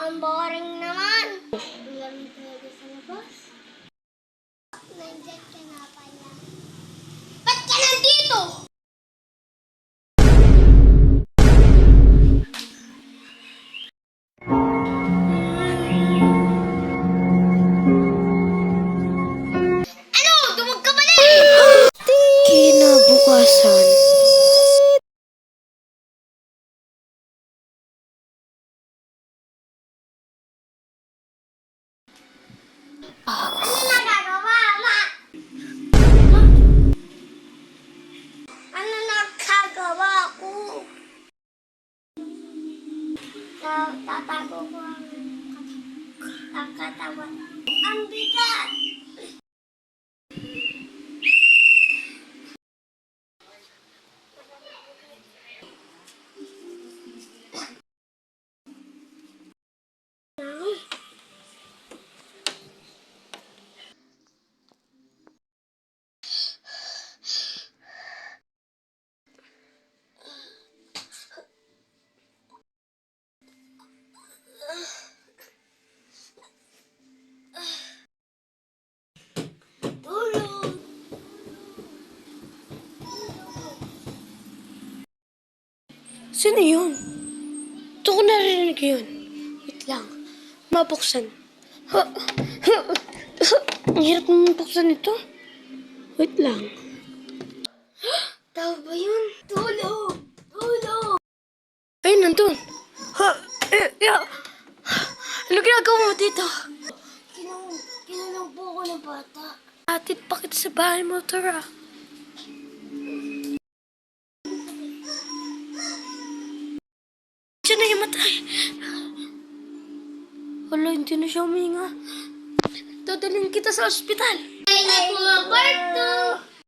Ang boring naman. Ang lamig talaga sa labas. Nandiyan ka na pala. Ba't ka nandito? Ano? Dumog ka ba na eh? Kinabukasan. Ano nagagawa, Ma? Ano nagagawa ko? Tatago ko ang katawan. Ang bigat! Tulog! Sino yun? Ito ko narinig yun. Wait lang. Mabuksan. Ang hirap naman buksan ito. Wait lang. Tao ba yun? Tulog! Tulog! Ay, nandun. Ano ginagawa mo dito? Kinulong po ko ng bata. Atid pa kita sa bahay mo, Tara. Siya na yamatay. Wala, hindi na siya huminga. Dadalhin kita sa ospital. Ay, na po ang kwarto!